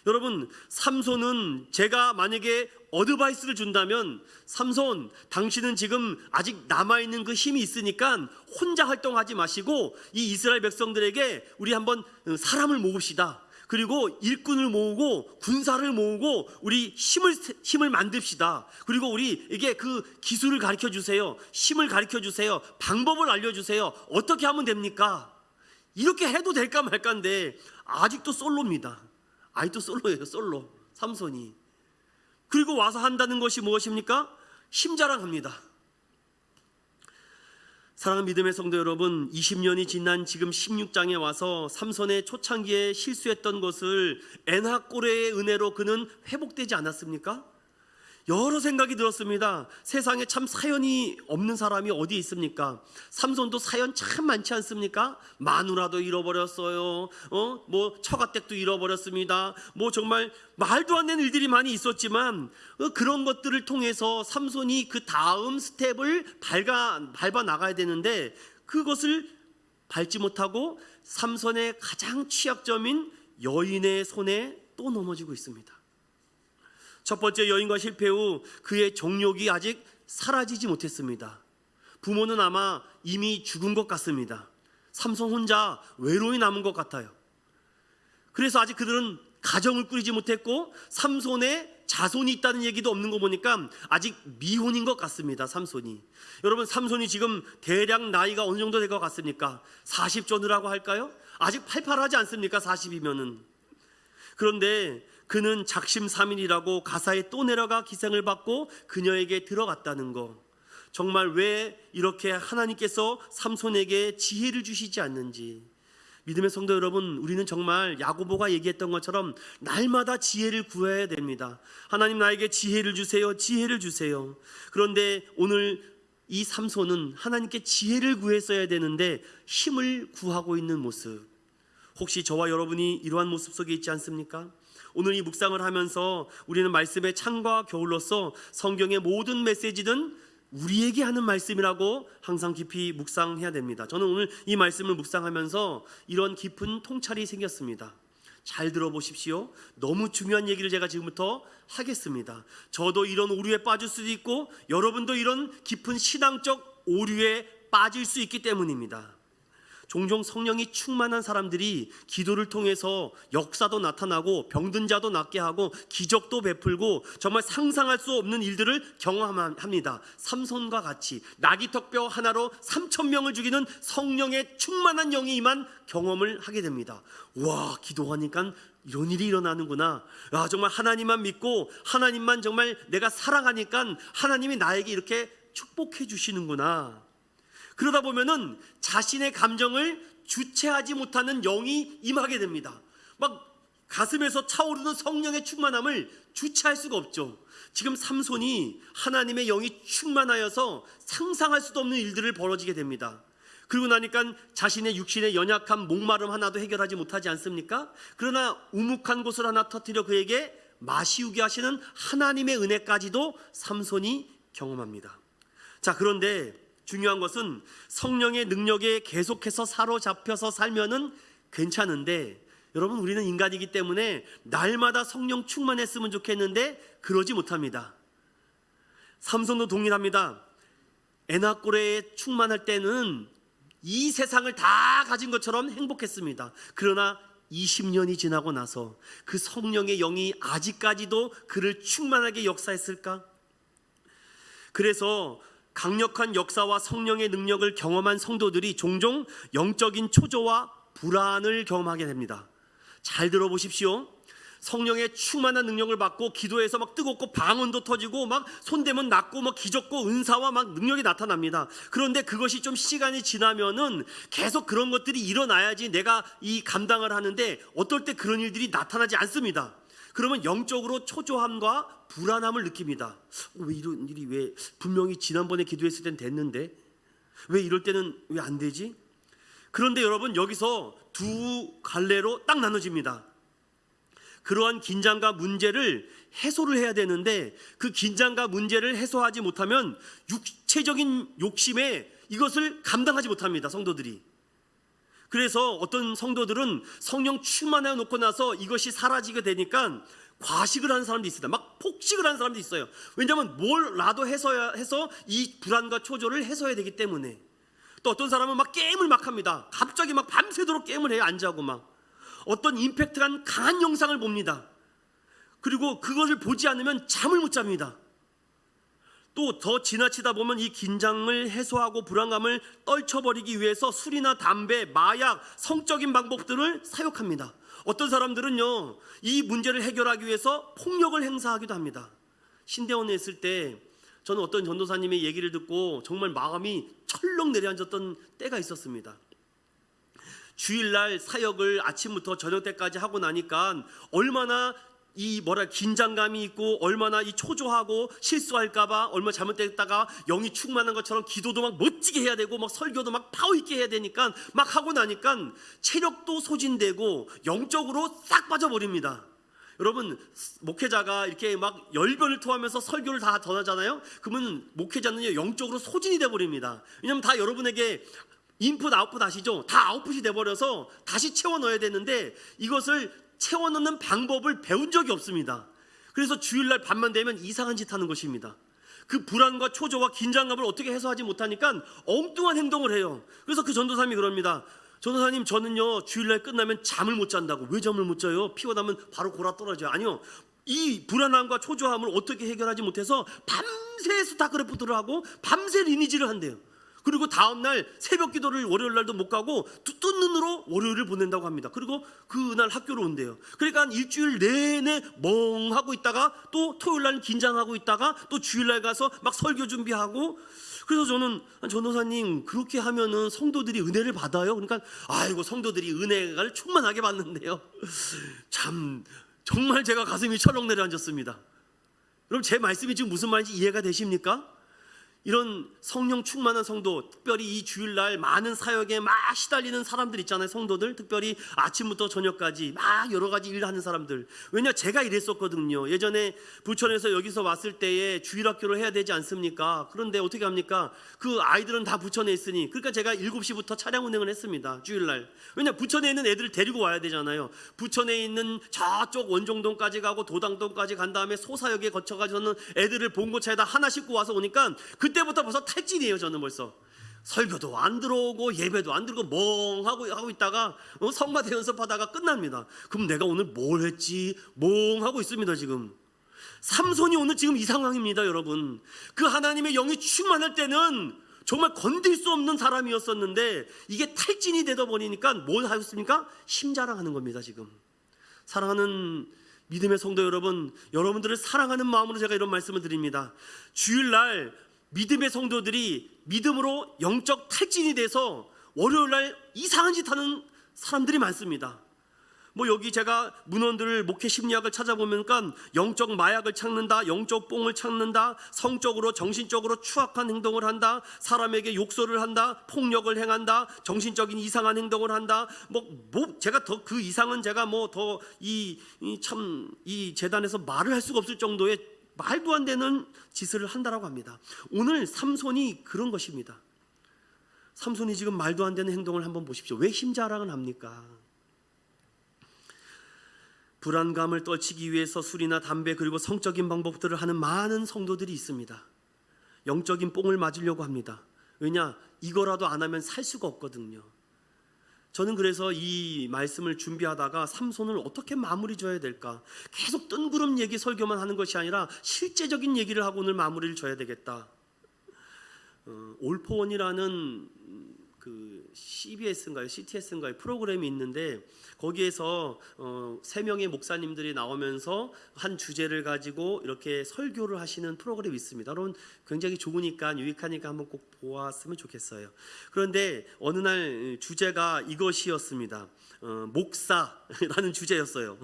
여러분, 삼손은 제가 만약에 어드바이스를 준다면, 삼손, 당신은 지금 아직 남아있는 그 힘이 있으니까 혼자 활동하지 마시고 이 이스라엘 백성들에게 우리 한번 사람을 모읍시다. 그리고 일꾼을 모으고 군사를 모으고 우리 힘을 만듭시다. 그리고 우리에게 그 기술을 가르쳐 주세요. 힘을 가르쳐 주세요. 방법을 알려주세요. 어떻게 하면 됩니까? 이렇게 해도 될까 말까인데 아직도 솔로입니다. 아직도 솔로예요. 솔로. 삼손이. 그리고 와서 한다는 것이 무엇입니까? 힘자랑합니다. 사랑하는 믿음의 성도 여러분, 20년이 지난 지금 16장에 와서 삼손의 초창기에 실수했던 것을 엔하꼬레의 은혜로 그는 회복되지 않았습니까? 여러 생각이 들었습니다. 세상에 참 사연이 없는 사람이 어디 있습니까? 삼손도 사연 참 많지 않습니까? 마누라도 잃어버렸어요. 처가댁도 잃어버렸습니다. 정말 말도 안 되는 일들이 많이 있었지만 그런 것들을 통해서 삼손이 그 다음 스텝을 밟아 나가야 되는데 그것을 밟지 못하고 삼손의 가장 취약점인 여인의 손에 또 넘어지고 있습니다. 첫 번째, 여인과 실패 후 그의 정욕이 아직 사라지지 못했습니다. 부모는 아마 이미 죽은 것 같습니다. 삼손 혼자 외로이 남은 것 같아요. 그래서 아직 그들은 가정을 꾸리지 못했고 삼손의 자손이 있다는 얘기도 없는 거 보니까 아직 미혼인 것 같습니다. 삼손이. 여러분, 삼손이 지금 대략 나이가 어느 정도 될 것 같습니까? 40 전후라고 할까요? 아직 팔팔하지 않습니까? 40이면은. 그런데 그는 작심삼일이라고 가사에 또 내려가 기생을 받고 그녀에게 들어갔다는 거, 정말 왜 이렇게 하나님께서 삼손에게 지혜를 주시지 않는지. 믿음의 성도 여러분, 우리는 정말 야고보가 얘기했던 것처럼 날마다 지혜를 구해야 됩니다. 하나님, 나에게 지혜를 주세요, 지혜를 주세요. 그런데 오늘 이 삼손은 하나님께 지혜를 구했어야 되는데 힘을 구하고 있는 모습, 혹시 저와 여러분이 이러한 모습 속에 있지 않습니까? 오늘 이 묵상을 하면서 우리는 말씀의 창과 겨울로서 성경의 모든 메시지는 우리에게 하는 말씀이라고 항상 깊이 묵상해야 됩니다. 저는 오늘 이 말씀을 묵상하면서 이런 깊은 통찰이 생겼습니다. 잘 들어보십시오. 너무 중요한 얘기를 제가 지금부터 하겠습니다. 저도 이런 오류에 빠질 수도 있고 여러분도 이런 깊은 신앙적 오류에 빠질 수 있기 때문입니다. 종종 성령이 충만한 사람들이 기도를 통해서 역사도 나타나고 병든 자도 낫게 하고 기적도 베풀고 정말 상상할 수 없는 일들을 경험합니다. 삼손과 같이 나귀턱뼈 하나로 3,000명을 죽이는 성령의 충만한 영이 임한 경험을 하게 됩니다. 와, 기도하니까 이런 일이 일어나는구나. 야, 정말 하나님만 믿고 하나님만 정말 내가 사랑하니까 하나님이 나에게 이렇게 축복해 주시는구나. 그러다 보면은 자신의 감정을 주체하지 못하는 영이 임하게 됩니다. 막 가슴에서 차오르는 성령의 충만함을 주체할 수가 없죠. 지금 삼손이 하나님의 영이 충만하여서 상상할 수도 없는 일들을 벌어지게 됩니다. 그러고 나니까 자신의 육신의 연약함, 목마름 하나도 해결하지 못하지 않습니까? 그러나 우묵한 곳을 하나 터뜨려 그에게 마시우게 하시는 하나님의 은혜까지도 삼손이 경험합니다. 자, 그런데 중요한 것은 성령의 능력에 계속해서 사로잡혀서 살면은 괜찮은데, 여러분, 우리는 인간이기 때문에 날마다 성령 충만했으면 좋겠는데 그러지 못합니다. 삼손도 동일합니다. 엔하꼬레에 충만할 때는 이 세상을 다 가진 것처럼 행복했습니다. 그러나 20년이 지나고 나서 그 성령의 영이 아직까지도 그를 충만하게 역사했을까? 그래서 강력한 역사와 성령의 능력을 경험한 성도들이 종종 영적인 초조와 불안을 경험하게 됩니다. 잘 들어보십시오. 성령의 충만한 능력을 받고 기도해서 막 뜨겁고 방언도 터지고 막 손대면 낫고 막 기적고 은사와 막 능력이 나타납니다. 그런데 그것이 좀 시간이 지나면은 계속 그런 것들이 일어나야지 내가 이 감당을 하는데 어떨 때 그런 일들이 나타나지 않습니다. 그러면 영적으로 초조함과 불안함을 느낍니다. 왜 이런 일이, 왜 분명히 지난번에 기도했을 땐 됐는데 왜 이럴 때는 왜 안 되지? 그런데 여러분, 여기서 두 갈래로 딱 나눠집니다. 그러한 긴장과 문제를 해소를 해야 되는데 그 긴장과 문제를 해소하지 못하면 육체적인 욕심에 이것을 감당하지 못합니다, 성도들이. 그래서 어떤 성도들은 성령 충만해 놓고 나서 이것이 사라지게 되니까 과식을 하는 사람도 있습니다. 막 폭식을 하는 사람도 있어요. 왜냐하면 뭘라도 해서 이 불안과 초조를 해소해야 되기 때문에. 또 어떤 사람은 막 게임을 막 합니다. 갑자기 막 밤새도록 게임을 해요. 안 자고 막. 어떤 임팩트한 강한 영상을 봅니다. 그리고 그것을 보지 않으면 잠을 못 잡니다. 또 더 지나치다 보면 이 긴장을 해소하고 불안감을 떨쳐버리기 위해서 술이나 담배, 마약, 성적인 방법들을 사용합니다. 어떤 사람들은요, 이 문제를 해결하기 위해서 폭력을 행사하기도 합니다. 신대원에 있을 때 저는 어떤 전도사님의 얘기를 듣고 정말 마음이 철렁 내려앉았던 때가 있었습니다. 주일날 사역을 아침부터 저녁 때까지 하고 나니까 얼마나 긴장감이 있고 얼마나 초조하고 실수할까봐 얼마 잘못됐다가 영이 충만한 것처럼 기도도 막 멋지게 해야 되고 막 설교도 막 파워 있게 해야 되니까 막 하고 나니까 체력도 소진되고 영적으로 싹 빠져버립니다. 여러분, 목회자가 이렇게 막 열변을 토하면서 설교를 다 전하잖아요. 그러면 목회자는요 영적으로 소진이 돼버립니다. 왜냐하면 다 여러분에게 인풋 아웃풋 아시죠? 다 아웃풋이 돼버려서 다시 채워 넣어야 되는데 이것을 채워 넣는 방법을 배운 적이 없습니다. 그래서 주일날 밤만 되면 이상한 짓 하는 것입니다. 그 불안과 초조와 긴장감을 어떻게 해소하지 못하니까 엉뚱한 행동을 해요. 그래서 그 전도사님이 그럽니다. 전도사님, 저는요 주일날 끝나면 잠을 못 잔다고. 왜 잠을 못 자요? 피곤하면 바로 골아 떨어져요. 아니요, 이 불안함과 초조함을 어떻게 해결하지 못해서 밤새 스타크래프트를 하고 밤새 리니지를 한대요. 그리고 다음날 새벽 기도를 월요일날도 못 가고 뜬 눈으로 월요일을 보낸다고 합니다. 그리고 그날 학교로 온대요. 그러니까 일주일 내내 멍하고 있다가 또 토요일날 긴장하고 있다가 또 주일날 가서 막 설교 준비하고. 그래서 저는, 전도사님, 그렇게 하면은 성도들이 은혜를 받아요? 그러니까 아이고, 성도들이 은혜를 충만하게 받는데요. 참 정말 제가 가슴이 철렁 내려앉았습니다. 여러분, 제 말씀이 지금 무슨 말인지 이해가 되십니까? 이런 성령 충만한 성도, 특별히 이 주일날 많은 사역에 막 시달리는 사람들 있잖아요. 성도들, 특별히 아침부터 저녁까지 막 여러 가지 일하는 사람들. 왜냐, 제가 이랬었거든요. 예전에 부천에서 여기서 왔을 때에 주일학교를 해야 되지 않습니까? 그런데 어떻게 합니까? 그 아이들은 다 부천에 있으니, 그러니까 제가 7시부터 차량 운행을 했습니다. 주일날. 왜냐, 부천에 있는 애들을 데리고 와야 되잖아요. 부천에 있는 저쪽 원종동까지 가고 도당동까지 간 다음에 소사역에 거쳐가지고는 애들을 봉고차에다 하나 싣고 와서 오니까 그때부터 벌써 탈진이에요. 저는 벌써 설교도 안 들어오고 예배도 안 들고 멍하고 하고 있다가 성가대 연습하다가 끝납니다. 그럼 내가 오늘 뭘 했지? 멍하고 있습니다. 지금 삼손이 오늘 지금 이 상황입니다. 여러분, 그 하나님의 영이 충만할 때는 정말 건들 수 없는 사람이었었는데 이게 탈진이 되다 보니까 뭘 하였습니까? 힘자랑하는 겁니다. 지금 사랑하는 믿음의 성도 여러분, 여러분들을 사랑하는 마음으로 제가 이런 말씀을 드립니다. 주일날 믿음의 성도들이 믿음으로 영적 탈진이 돼서 월요일날 이상한 짓 하는 사람들이 많습니다. 여기 제가 문헌들을 목회 심리학을 찾아보니까 영적 마약을 찾는다, 영적 뽕을 찾는다, 성적으로 정신적으로 추악한 행동을 한다, 사람에게 욕설을 한다, 폭력을 행한다, 정신적인 이상한 행동을 한다. 제가 더 그 이상은 제가 더 이 재단에서 말을 할 수가 없을 정도의 말도 안 되는 짓을 한다라고 합니다. 오늘 삼손이 그런 것입니다. 삼손이 지금 말도 안 되는 행동을 한번 보십시오. 왜 힘자랑을 합니까? 불안감을 떨치기 위해서 술이나 담배 그리고 성적인 방법들을 하는 많은 성도들이 있습니다. 영적인 뽕을 맞으려고 합니다. 왜냐? 이거라도 안 하면 살 수가 없거든요. 저는 그래서 이 말씀을 준비하다가 삼손을 어떻게 마무리 져야 될까? 계속 뜬구름 얘기 설교만 하는 것이 아니라 실제적인 얘기를 하고 오늘 마무리를 져야 되겠다. 올포원이라는 그 CBS인가요? CTS인가요? 프로그램이 있는데 거기에서 3명의 목사님들이 나오면서 한 주제를 가지고 이렇게 설교를 하시는 프로그램이 있습니다. 여러분, 굉장히 좋으니까 유익하니까 한번 꼭 보았으면 좋겠어요. 그런데 어느 날 주제가 이것이었습니다. 목사라는 주제였어요.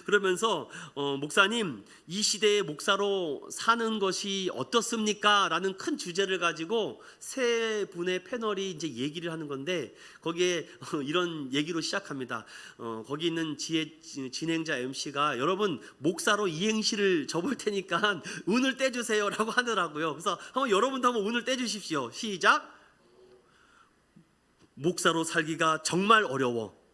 그러면서 목사님, 이 시대의 목사로 사는 것이 어떻습니까? 라는 큰 주제를 가지고 세 분의 패널이 이제 얘기를 하는 건데 거기에 이런 얘기로 시작합니다. 거기 있는 진행자 MC가 여러분, 목사로 이행시를 접을 테니까 운을 떼주세요 라고 하더라고요. 그래서 한번 여러분도 한번 운을 떼주십시오. 시작. 목사로 살기가 정말 어려워.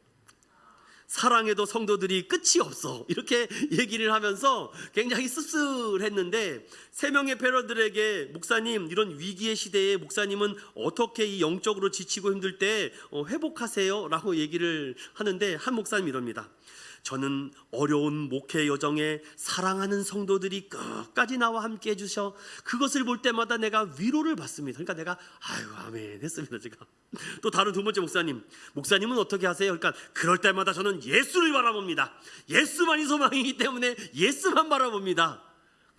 사랑해도 성도들이 끝이 없어. 이렇게 얘기를 하면서 굉장히 씁쓸했는데 3명의 패널들에게 목사님, 이런 위기의 시대에 목사님은 어떻게 이 영적으로 지치고 힘들 때 회복하세요? 라고 얘기를 하는데 한 목사님 이럽니다. 저는 어려운 목회 여정에 사랑하는 성도들이 끝까지 나와 함께 해주셔 그것을 볼 때마다 내가 위로를 받습니다. 그러니까 내가 아유 아멘 했습니다. 제가 또 다른 두 번째 목사님은 어떻게 하세요? 그러니까 그럴 때마다 저는 예수를 바라봅니다. 예수만이 소망이기 때문에 예수만 바라봅니다.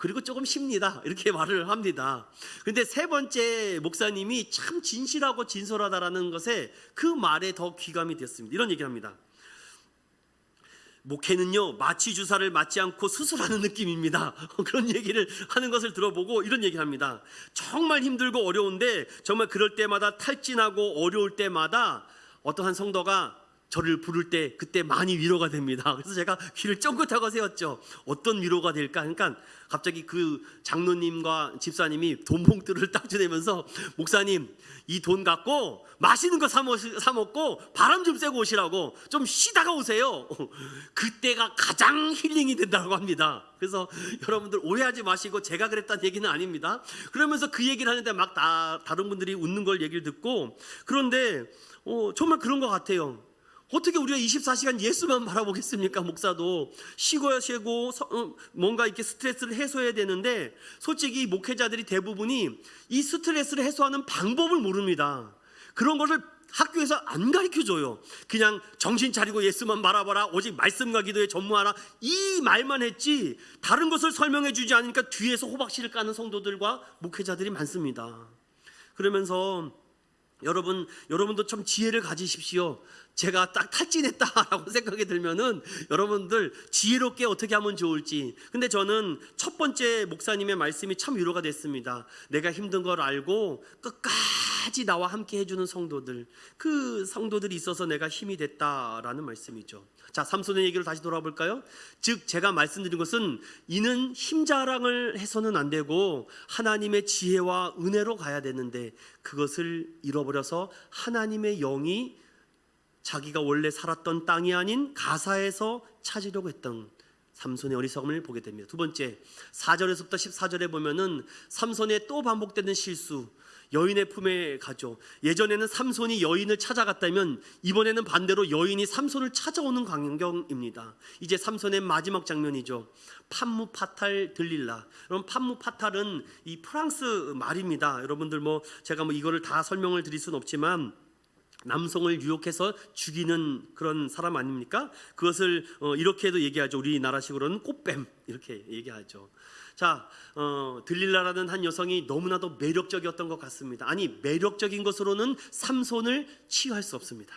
그리고 조금 쉽니다. 이렇게 말을 합니다. 그런데 세 번째 목사님이 참 진실하고 진솔하다라는 것에 그 말에 더 귀감이 됐습니다. 이런 얘기를 합니다. 목회는요, 마취 주사를 맞지 않고 수술하는 느낌입니다. 그런 얘기를 하는 것을 들어보고 이런 얘기를 합니다. 정말 힘들고 어려운데 정말 그럴 때마다 탈진하고 어려울 때마다 어떤 한 성도가 저를 부를 때 그때 많이 위로가 됩니다. 그래서 제가 귀를 쫑긋하고 세웠죠. 어떤 위로가 될까? 그러니까 갑자기 그 장로님과 집사님이 돈 봉투를 딱 주내면서 목사님, 이 돈 갖고 맛있는 거 사 먹고 바람 좀 쐬고 오시라고, 좀 쉬다가 오세요. 그때가 가장 힐링이 된다고 합니다. 그래서 여러분들 오해하지 마시고 제가 그랬다는 얘기는 아닙니다. 그러면서 그 얘기를 하는데 막 다른 분들이 웃는 걸 얘기를 듣고, 그런데 정말 그런 것 같아요. 어떻게 우리가 24시간 예수만 바라보겠습니까? 목사도 쉬고야 쉬고 뭔가 이렇게 스트레스를 해소해야 되는데, 솔직히 목회자들이 대부분이 이 스트레스를 해소하는 방법을 모릅니다. 그런 것을 학교에서 안 가르쳐줘요. 그냥 정신 차리고 예수만 바라봐라, 오직 말씀과 기도에 전무하라, 이 말만 했지 다른 것을 설명해 주지 않으니까 뒤에서 호박씨를 까는 성도들과 목회자들이 많습니다. 그러면서 여러분도 좀 지혜를 가지십시오. 제가 딱 탈진했다라고 생각이 들면은 여러분들 지혜롭게 어떻게 하면 좋을지. 근데 저는 첫 번째 목사님의 말씀이 참 위로가 됐습니다. 내가 힘든 걸 알고 끝까지 나와 함께 해주는 성도들, 그 성도들이 있어서 내가 힘이 됐다라는 말씀이죠. 자, 삼손의 얘기를 다시 돌아볼까요? 즉 제가 말씀드린 것은, 이는 힘자랑을 해서는 안 되고 하나님의 지혜와 은혜로 가야 되는데, 그것을 잃어버려서 하나님의 영이 자기가 원래 살았던 땅이 아닌 가사에서 찾으려고 했던 삼손의 어리석음을 보게 됩니다. 두 번째, 4절에서부터 14절에 보면은 삼손의 또 반복되는 실수, 여인의 품에 가죠. 예전에는 삼손이 여인을 찾아갔다면 이번에는 반대로 여인이 삼손을 찾아오는 광경입니다. 이제 삼손의 마지막 장면이죠. 판무파탈 들릴라. 여러분, 판무파탈은 이 프랑스 말입니다. 여러분들 제가 이거를 다 설명을 드릴 수는 없지만, 남성을 유혹해서 죽이는 그런 사람 아닙니까? 그것을 이렇게도 얘기하죠. 우리나라식으로는 꽃뱀 이렇게 얘기하죠. 자, 들릴라라는 한 여성이 너무나도 매력적이었던 것 같습니다. 아니, 매력적인 것으로는 삼손을 치유할 수 없습니다.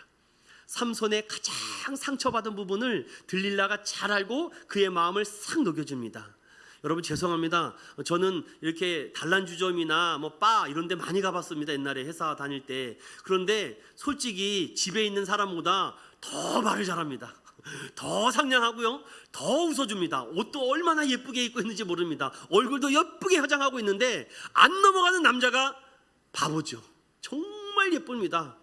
삼손의 가장 상처받은 부분을 들릴라가 잘 알고 그의 마음을 싹 녹여줍니다. 여러분, 죄송합니다. 저는 이렇게 단란주점이나 바 이런 데 많이 가봤습니다. 옛날에 회사 다닐 때. 그런데 솔직히 집에 있는 사람보다 더 말을 잘합니다. 더 상냥하고요, 더 웃어줍니다. 옷도 얼마나 예쁘게 입고 있는지 모릅니다. 얼굴도 예쁘게 화장하고 있는데 안 넘어가는 남자가 바보죠. 정말 예쁩니다.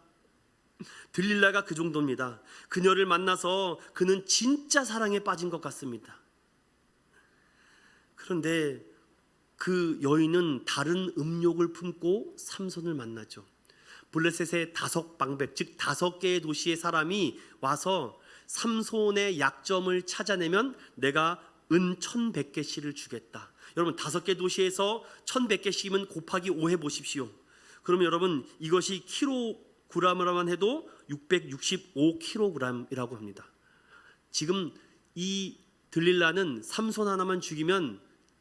들릴라가 그 정도입니다. 그녀를 만나서 그는 진짜 사랑에 빠진 것 같습니다. 그런데 그 여인은 다른 음욕을 품고 삼손을 만나죠. 블레셋의 5방백, 즉 5개의 도시의 사람이 와서 삼손의 약점을 찾아내면 내가 은 1100개씩을 주겠다. 여러분, 5개 도시에서 1100개씩이면 곱하기 5 해보십시오. 그러면 여러분, 이것이 킬로그램으로만 해도 665kg이라고 합니다. 지금 이 들릴라는 삼손 하나만 죽이면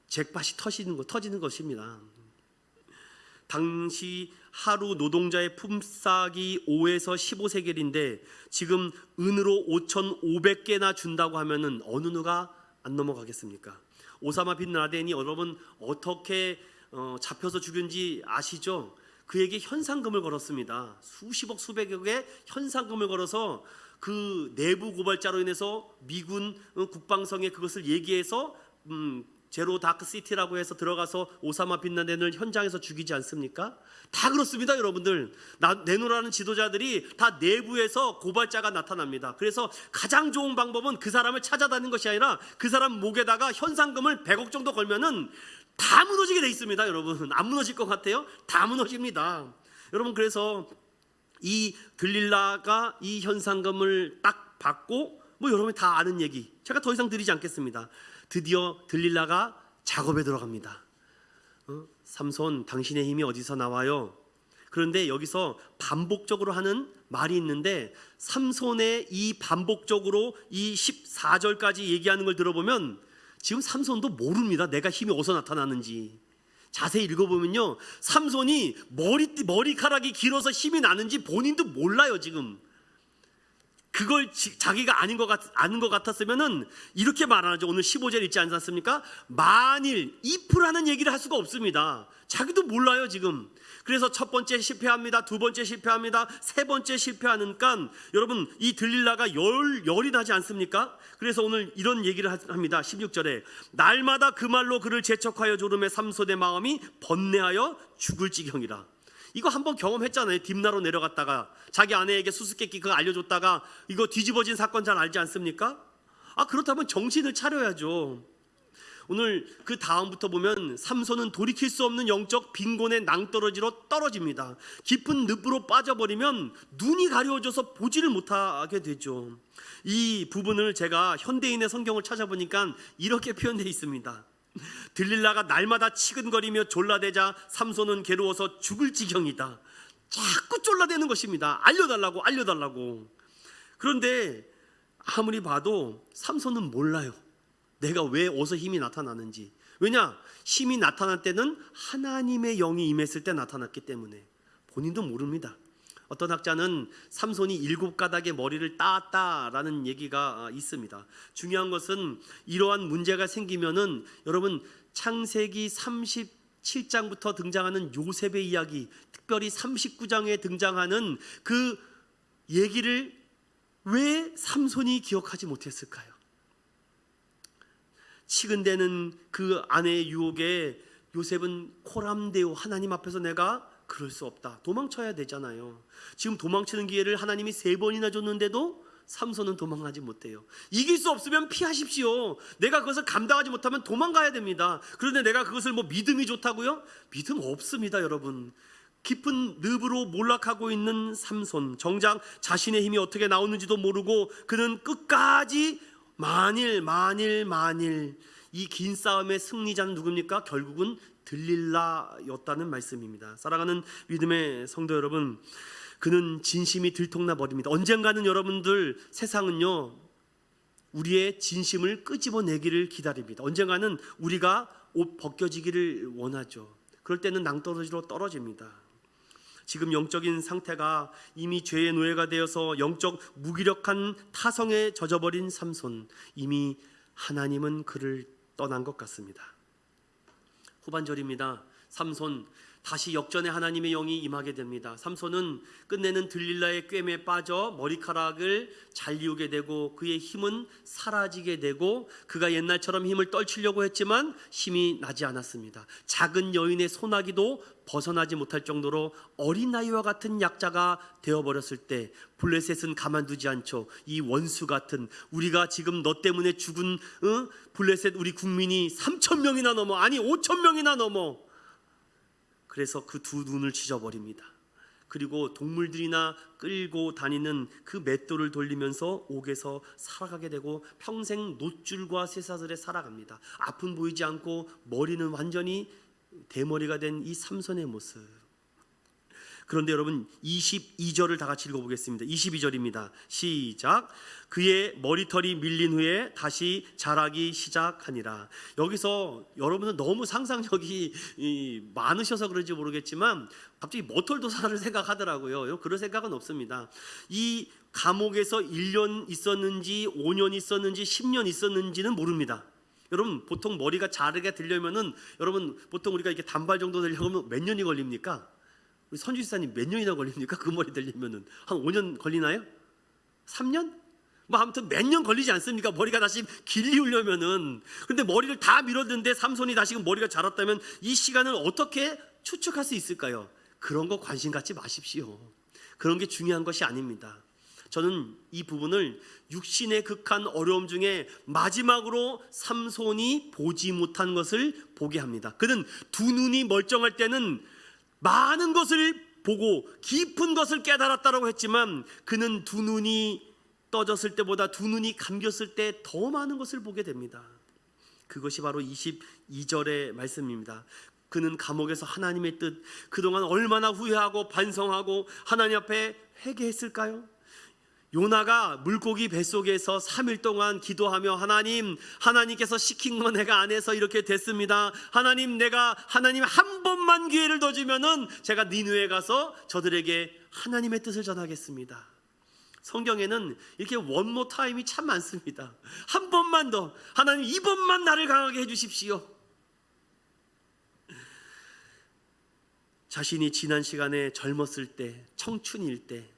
잭팟이 터지는 것입니다. 당시 하루 노동자의 품삯이 5에서 15세겔인데 지금 은으로 5,500개나 준다고 하면은 어느 누가 안 넘어가겠습니까? 오사마 빈 라덴이 여러분 어떻게 잡혀서 죽은지 아시죠? 그에게 현상금을 걸었습니다. 수십억 수백억의 현상금을 걸어서 그 내부 고발자로 인해서 미군 국방성에 그것을 얘기해서 제로 다크 시티라고 해서 들어가서 오사마 빈 라덴을 현장에서 죽이지 않습니까? 다 그렇습니다. 여러분들, 내노라는 지도자들이 다 내부에서 고발자가 나타납니다. 그래서 가장 좋은 방법은 그 사람을 찾아다니는 것이 아니라 그 사람 목에다가 현상금을 100억 정도 걸면은 다 무너지게 돼 있습니다. 여러분, 안 무너질 것 같아요? 다 무너집니다. 여러분, 그래서 이 들릴라가 이 현상금을 딱 받고 여러분이 다 아는 얘기, 제가 더 이상 드리지 않겠습니다. 드디어 들릴라가 작업에 들어갑니다. 삼손, 당신의 힘이 어디서 나와요? 그런데 여기서 반복적으로 하는 말이 있는데, 삼손의 이 반복적으로 이 14절까지 얘기하는 걸 들어보면 지금 삼손도 모릅니다. 내가 힘이 어디서 나타나는지. 자세히 읽어보면요, 삼손이 머리카락이 길어서 힘이 나는지 본인도 몰라요. 지금 그걸 자기가 아는 것 같았으면은 이렇게 말하죠. 오늘 15절 읽지 않았습니까? 만일 if라는 얘기를 할 수가 없습니다. 자기도 몰라요 지금. 그래서 첫 번째 실패합니다. 두 번째 실패합니다. 세 번째 실패하니까 여러분 이 들릴라가 열이 나지 않습니까? 그래서 오늘 이런 얘기를 합니다. 16절에 날마다 그 말로 그를 재촉하여 조름에 삼손의 마음이 번뇌하여 죽을 지경이라. 이거 한번 경험했잖아요. 딥나로 내려갔다가 자기 아내에게 수수께끼 그거 알려줬다가 이거 뒤집어진 사건 잘 알지 않습니까? 그렇다면 정신을 차려야죠. 오늘 그 다음부터 보면 삼손은 돌이킬 수 없는 영적 빈곤의 낭떠러지로 떨어집니다. 깊은 늪으로 빠져버리면 눈이 가려워져서 보지를 못하게 되죠. 이 부분을 제가 현대인의 성경을 찾아보니까 이렇게 표현되어 있습니다. 들릴라가 날마다 치근거리며 졸라대자 삼손은 괴로워서 죽을 지경이다. 자꾸 졸라대는 것입니다. 알려달라고. 그런데 아무리 봐도 삼손은 몰라요. 내가 왜 어디서 힘이 나타나는지. 왜냐? 힘이 나타날 때는 하나님의 영이 임했을 때 나타났기 때문에 본인도 모릅니다. 어떤 학자는 삼손이 7가닥의 머리를 따았다라는 얘기가 있습니다. 중요한 것은 이러한 문제가 생기면은 여러분 창세기 37장부터 등장하는 요셉의 이야기, 특별히 39장에 등장하는 그 얘기를 왜 삼손이 기억하지 못했을까요? 치근대는 그 아내의 유혹에 요셉은 코람데오, 하나님 앞에서 내가 그럴 수 없다, 도망쳐야 되잖아요. 지금 도망치는 기회를 하나님이 3번이나 줬는데도 삼손은 도망가지 못해요. 이길 수 없으면 피하십시오. 내가 그것을 감당하지 못하면 도망가야 됩니다. 그런데 내가 그것을 믿음이 좋다고요? 믿음 없습니다. 여러분, 깊은 늪으로 몰락하고 있는 삼손, 정작 자신의 힘이 어떻게 나오는지도 모르고 그는 끝까지 만일 이 긴 싸움의 승리자는 누굽니까? 결국은 들릴라였다는 말씀입니다. 사랑하는 믿음의 성도 여러분, 그는 진심이 들통나 버립니다. 언젠가는 여러분들 세상은요 우리의 진심을 끄집어내기를 기다립니다. 언젠가는 우리가 옷 벗겨지기를 원하죠. 그럴 때는 낭떠러지로 떨어집니다. 지금 영적인 상태가 이미 죄의 노예가 되어서 영적 무기력한 타성에 젖어버린 삼손, 이미 하나님은 그를 떠난 것 같습니다. 후반절입니다. 삼손 다시 역전에 하나님의 영이 임하게 됩니다. 삼손은 끝내는 들릴라의 꿰매에 빠져 머리카락을 잘리우게 되고 그의 힘은 사라지게 되고 그가 옛날처럼 힘을 떨치려고 했지만 힘이 나지 않았습니다. 작은 여인의 소나기도 벗어나지 못할 정도로 어린아이와 같은 약자가 되어버렸을 때 블레셋은 가만두지 않죠. 이 원수 같은, 우리가 지금 너 때문에 죽은 블레셋 우리 국민이 3,000명이나 넘어, 아니 5,000명이나 넘어. 그래서 그 두 눈을 찢어버립니다. 그리고 동물들이나 끌고 다니는 그 맷돌을 돌리면서 옥에서 살아가게 되고 평생 놋줄과 쇠사슬에 살아갑니다. 앞은 보이지 않고 머리는 완전히 대머리가 된 이 삼손의 모습. 그런데 여러분 22절을 다 같이 읽어보겠습니다. 22절입니다. 시작. 그의 머리털이 밀린 후에 다시 자라기 시작하니라. 여기서 여러분은 너무 상상력이 많으셔서 그런지 모르겠지만 갑자기 머털도사를 생각하더라고요. 그런 생각은 없습니다. 이 감옥에서 1년 있었는지 5년 있었는지 10년 있었는지는 모릅니다. 여러분 보통 머리가 자르게 되려면은 여러분 보통 우리가 이렇게 단발 정도 되려면 몇 년이 걸립니까? 우리 선주지사님 몇 년이나 걸립니까? 그 머리 되려면은 한 5년 걸리나요? 3년? 뭐 아무튼 몇 년 걸리지 않습니까? 머리가 다시 길리우려면은. 근데 머리를 다 밀었는데 삼손이 다시금 머리가 자랐다면 이 시간을 어떻게 추측할 수 있을까요? 그런 거 관심 갖지 마십시오. 그런 게 중요한 것이 아닙니다. 저는 이 부분을 육신의 극한 어려움 중에 마지막으로 삼손이 보지 못한 것을 보게 합니다. 그는 두 눈이 멀쩡할 때는 많은 것을 보고 깊은 것을 깨달았다고 했지만 그는 두 눈이 떠졌을 때보다 두 눈이 감겼을 때 더 많은 것을 보게 됩니다. 그것이 바로 22절의 말씀입니다. 그는 감옥에서 하나님의 뜻, 그동안 얼마나 후회하고 반성하고 하나님 앞에 회개했을까요? 요나가 물고기 뱃속에서 3일 동안 기도하며 하나님께서 시킨 거 내가 안 해서 이렇게 됐습니다. 하나님 한 번만 기회를 더 주면은 제가 니느웨에 가서 저들에게 하나님의 뜻을 전하겠습니다. 성경에는 이렇게 원모 타임이 참 많습니다. 한 번만 더, 하나님 이번만 나를 강하게 해주십시오. 자신이 지난 시간에 젊었을 때, 청춘일 때,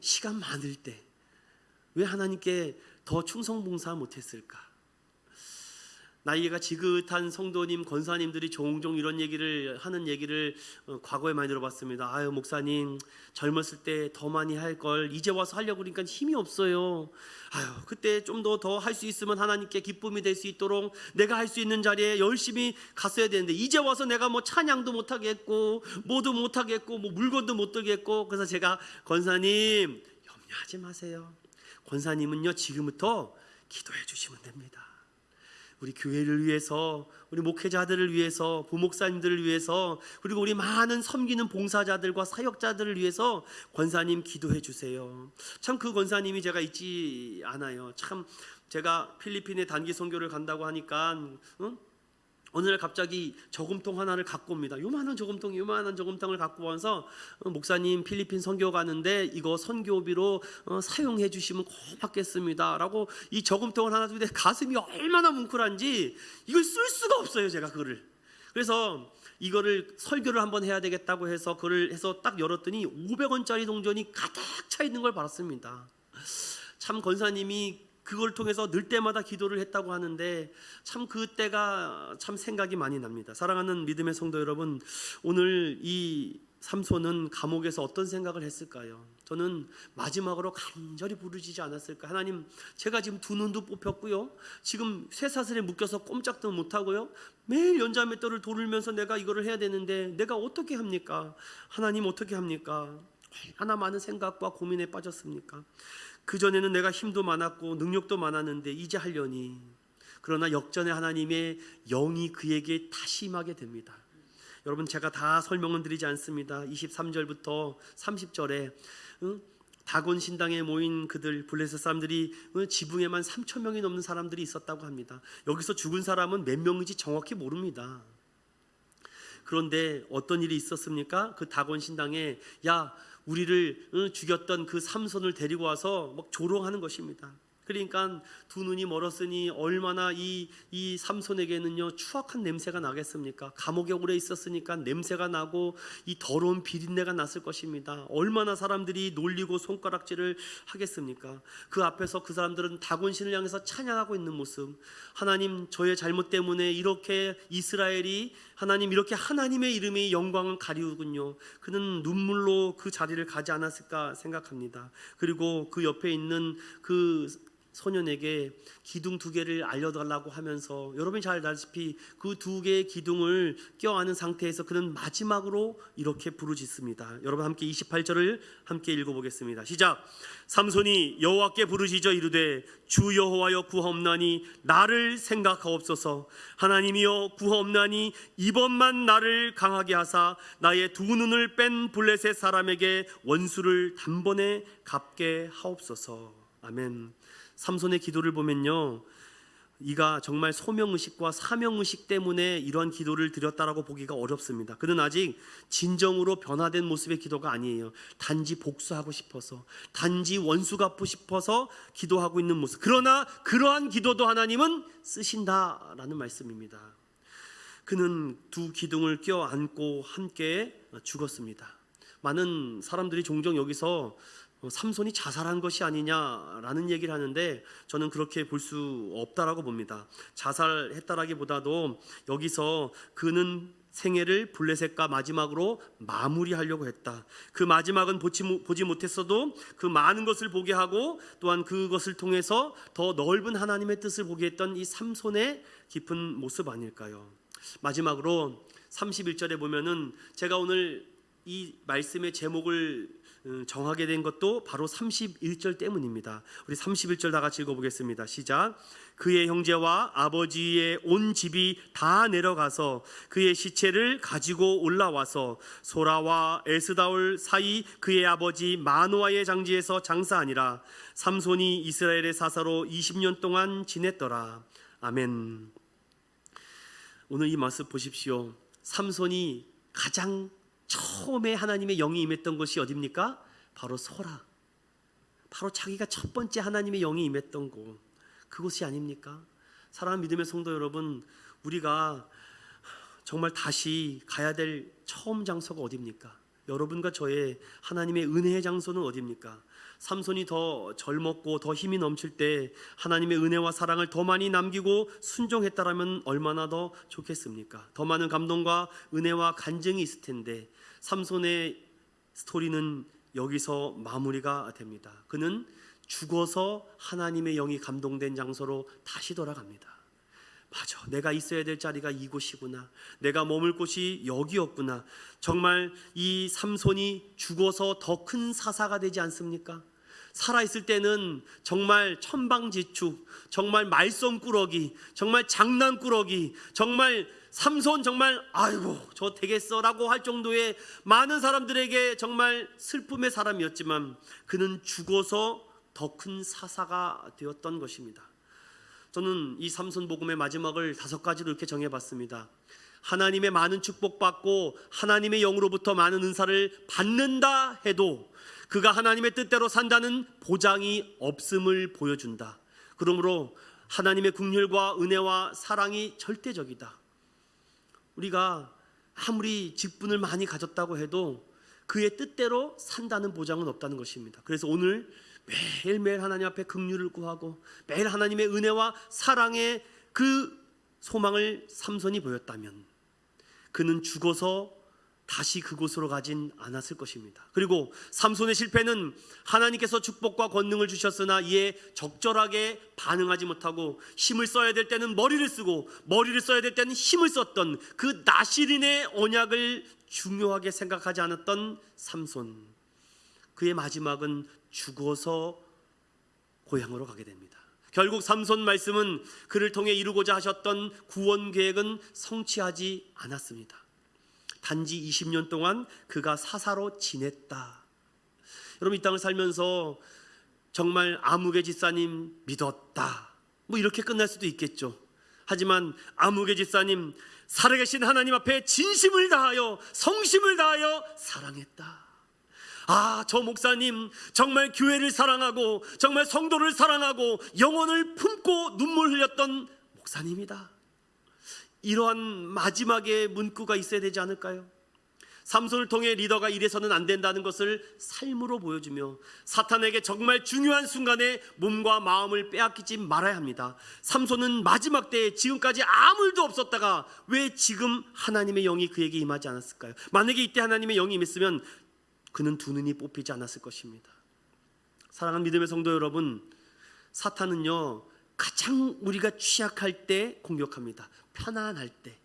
시간 많을 때 왜 하나님께 더 충성봉사 못했을까? 나이가 지긋한 성도님, 권사님들이 종종 이런 하는 얘기를 과거에 많이 들어봤습니다. 아유, 목사님 젊었을 때 더 많이 할 걸 이제 와서 하려고 그러니까 힘이 없어요. 아유, 그때 좀 더 할 수 있으면 하나님께 기쁨이 될 수 있도록 내가 할 수 있는 자리에 열심히 갔어야 되는데 이제 와서 내가 뭐 찬양도 못 하겠고 뭐도 못 하겠고 뭐 물건도 못 들겠고. 그래서 제가 권사님 염려하지 마세요. 권사님은요 지금부터 기도해 주시면 됩니다. 우리 교회를 위해서, 우리 목회자들을 위해서, 부목사님들을 위해서, 그리고 우리 많은 섬기는 봉사자들과 사역자들을 위해서 권사님 기도해 주세요. 참 그 권사님이 제가 잊지 않아요. 참 제가 필리핀에 단기 선교를 간다고 하니까 어느 날 갑자기 저금통 하나를 갖고 옵니다. 요만한 저금통을 갖고 와서 목사님 필리핀 선교 가는데 이거 선교비로 사용해 주시면 고맙겠습니다 라고 이 저금통을 하나 주는데 가슴이 얼마나 뭉클한지 이걸 쓸 수가 없어요, 제가 그거를. 그래서 이거를 설교를 한번 해야 되겠다고 해서 그걸 해서 딱 열었더니 500원짜리 동전이 가득 차 있는 걸 봤습니다. 참 권사님이 그걸 통해서 늘 때마다 기도를 했다고 하는데 참 그때가 참 생각이 많이 납니다. 사랑하는 믿음의 성도 여러분, 오늘 이 삼손은 감옥에서 어떤 생각을 했을까요? 저는 마지막으로 간절히 부르짖지 않았을까? 하나님, 제가 지금 두 눈도 뽑혔고요, 지금 쇠사슬에 묶여서 꼼짝도 못하고요, 매일 연자맷돌을 돌면서 내가 이거를 해야 되는데 내가 어떻게 합니까? 하나님 어떻게 합니까? 얼마나 많은 생각과 고민에 빠졌습니까? 그전에는 내가 힘도 많았고 능력도 많았는데 이제 하려니. 그러나 역전의 하나님의 영이 그에게 다시 임하게 됩니다. 여러분, 제가 다 설명은 드리지 않습니다. 23절부터 30절에 다곤 신당에 모인 그들 블레셋 사람들이 지붕에만 3,000명이 넘는 사람들이 있었다고 합니다. 여기서 죽은 사람은 몇 명인지 정확히 모릅니다. 그런데 어떤 일이 있었습니까? 그 다곤 신당에 우리를 죽였던 그 삼손을 데리고 와서 막 조롱하는 것입니다. 그러니까 두 눈이 멀었으니 얼마나 이 삼손에게는요 추악한 냄새가 나겠습니까? 감옥에 오래 있었으니까 냄새가 나고 이 더러운 비린내가 났을 것입니다. 얼마나 사람들이 놀리고 손가락질을 하겠습니까? 그 앞에서 그 사람들은 다곤신을 향해서 찬양하고 있는 모습, 하나님, 저의 잘못 때문에 이렇게 이스라엘이 하나님 이렇게 하나님의 이름의 영광을 가리우군요. 그는 눈물로 그 자리를 가지 않았을까 생각합니다. 그리고 그 옆에 있는 그 소년에게 기둥 2개를 알려달라고 하면서, 여러분이 잘 알다시피 그 2개의 기둥을 껴안은 상태에서 그는 마지막으로 이렇게 부르짖습니다. 여러분 함께 28절을 함께 읽어보겠습니다. 시작. 삼손이 여호와께 부르짖어 이르되 주 여호와여 구하옵나니 나를 생각하옵소서. 하나님이여 구하옵나니 이번만 나를 강하게 하사 나의 두 눈을 뺀 블레셋 사람에게 원수를 단번에 갚게 하옵소서. 아멘. 삼손의 기도를 보면요, 이가 정말 소명의식과 사명의식 때문에 이러한 기도를 드렸다라고 보기가 어렵습니다. 그는 아직 진정으로 변화된 모습의 기도가 아니에요. 단지 복수하고 싶어서, 단지 원수 갚고 싶어서 기도하고 있는 모습. 그러나 그러한 기도도 하나님은 쓰신다라는 말씀입니다. 그는 2 기둥을 껴안고 함께 죽었습니다. 많은 사람들이 종종 여기서 삼손이 자살한 것이 아니냐라는 얘기를 하는데 저는 그렇게 볼 수 없다라고 봅니다. 자살했다라기보다도 여기서 그는 생애를 블레셋과 마지막으로 마무리하려고 했다. 그 마지막은 보지 못했어도 그 많은 것을 보게 하고 또한 그것을 통해서 더 넓은 하나님의 뜻을 보게 했던 이 삼손의 깊은 모습 아닐까요? 마지막으로 31절에 보면은 제가 오늘 이 말씀의 제목을 정하게 된 것도 바로 31절 때문입니다. 우리 31절 다 같이 읽어보겠습니다. 시작. 그의 형제와 아버지의 온 집이 다 내려가서 그의 시체를 가지고 올라와서 소라와 에스다올 사이 그의 아버지 마노아의 장지에서 장사하니라. 삼손이 이스라엘의 사사로 20년 동안 지냈더라. 아멘. 오늘 이 말씀 보십시오. 삼손이 가장 처음에 하나님의 영이 임했던 것이 어디입니까? 바로 소라. 바로 자기가 첫 번째 하나님의 영이 임했던 곳, 그곳이 아닙니까? 사랑하는 믿음의 성도 여러분, 우리가 정말 다시 가야 될 처음 장소가 어디입니까? 여러분과 저의 하나님의 은혜의 장소는 어디입니까? 삼손이 더 젊었고 더 힘이 넘칠 때 하나님의 은혜와 사랑을 더 많이 남기고 순종했다라면 얼마나 더 좋겠습니까? 더 많은 감동과 은혜와 간증이 있을 텐데 삼손의 스토리는 여기서 마무리가 됩니다. 그는 죽어서 하나님의 영이 감동된 장소로 다시 돌아갑니다. 맞아, 내가 있어야 될 자리가 이곳이구나, 내가 머물 곳이 여기였구나. 정말 이 삼손이 죽어서 더 큰 사사가 되지 않습니까? 살아있을 때는 정말 천방지축, 정말 말썽꾸러기, 정말 장난꾸러기, 정말 삼손 정말 아이고 저 되겠어라고 할 정도의 많은 사람들에게 정말 슬픔의 사람이었지만 그는 죽어서 더 큰 사사가 되었던 것입니다. 저는 이 삼손 복음의 마지막을 5가지로 이렇게 정해봤습니다. 하나님의 많은 축복받고 하나님의 영으로부터 많은 은사를 받는다 해도 그가 하나님의 뜻대로 산다는 보장이 없음을 보여준다. 그러므로 하나님의 긍휼과 은혜와 사랑이 절대적이다. 우리가 아무리 직분을 많이 가졌다고 해도 그의 뜻대로 산다는 보장은 없다는 것입니다. 그래서 오늘 매일매일 하나님 앞에 긍휼을 구하고 매일 하나님의 은혜와 사랑의 그 소망을 삼손이 보였다면 그는 죽어서 다시 그곳으로 가진 않았을 것입니다. 그리고 삼손의 실패는 하나님께서 축복과 권능을 주셨으나 이에 적절하게 반응하지 못하고 힘을 써야 될 때는 머리를 쓰고 머리를 써야 될 때는 힘을 썼던 그 나실인의 언약을 중요하게 생각하지 않았던 삼손, 그의 마지막은 죽어서 고향으로 가게 됩니다. 결국 삼손 말씀은 그를 통해 이루고자 하셨던 구원 계획은 성취하지 않았습니다. 단지 20년 동안 그가 사사로 지냈다. 여러분, 이 땅을 살면서 정말 아무개 집사님 믿었다, 뭐 이렇게 끝날 수도 있겠죠. 하지만 아무개 집사님 살아계신 하나님 앞에 진심을 다하여 성심을 다하여 사랑했다. 저 목사님 정말 교회를 사랑하고 정말 성도를 사랑하고 영혼을 품고 눈물 흘렸던 목사님이다. 이러한 마지막에 문구가 있어야 되지 않을까요? 삼손을 통해 리더가 이래서는 안 된다는 것을 삶으로 보여주며 사탄에게 정말 중요한 순간에 몸과 마음을 빼앗기지 말아야 합니다. 삼손은 마지막 때에 지금까지 아무 일도 없었다가 왜 지금 하나님의 영이 그에게 임하지 않았을까요? 만약에 이때 하나님의 영이 임했으면 그는 두 눈이 뽑히지 않았을 것입니다. 사랑하는 믿음의 성도 여러분, 사탄은요 가장 우리가 취약할 때 공격합니다. 편안할 때,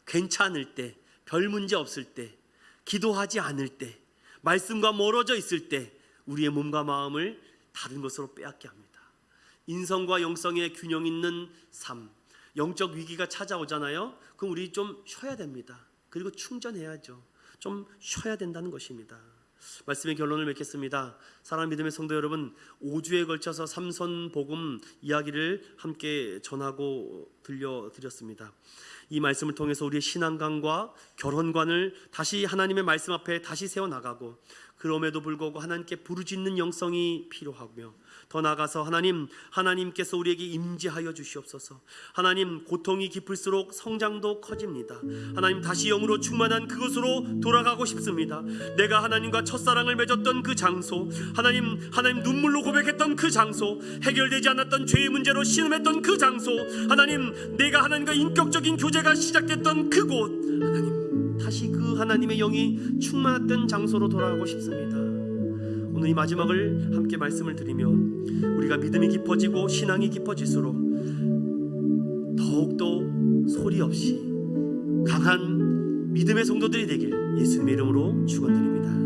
괜찮을 때, 별 문제 없을 때, 기도하지 않을 때, 말씀과 멀어져 있을 때 우리의 몸과 마음을 다른 것으로 빼앗게 합니다. 인성과 영성의 균형 있는 삶, 영적 위기가 찾아오잖아요. 그럼 우리 좀 쉬어야 됩니다. 그리고 충전해야죠. 좀 쉬어야 된다는 것입니다. 말씀의 결론을 맺겠습니다. 사랑하는 믿음의 성도 여러분, 5주에 걸쳐서 삼손 복음 이야기를 함께 전하고 들려드렸습니다. 이 말씀을 통해서 우리의 신앙관과 결혼관을 다시 하나님의 말씀 앞에 다시 세워나가고, 그럼에도 불구하고 하나님께 부르짖는 영성이 필요하며, 더 나아가서 하나님께서 우리에게 임재하여 주시옵소서. 하나님, 고통이 깊을수록 성장도 커집니다. 하나님, 다시 영으로 충만한 그곳으로 돌아가고 싶습니다. 내가 하나님과 첫사랑을 맺었던 그 장소, 하나님 눈물로 고백했던 그 장소, 해결되지 않았던 죄의 문제로 신음했던 그 장소, 하나님, 내가 하나님과 인격적인 교제가 시작됐던 그곳, 하나님, 다시 그 하나님의 영이 충만했던 장소로 돌아가고 싶습니다. 오늘 이 마지막을 함께 말씀을 드리며 우리가 믿음이 깊어지고 신앙이 깊어질수록 더욱더 소리 없이 강한 믿음의 성도들이 되길 예수님의 이름으로 축원드립니다.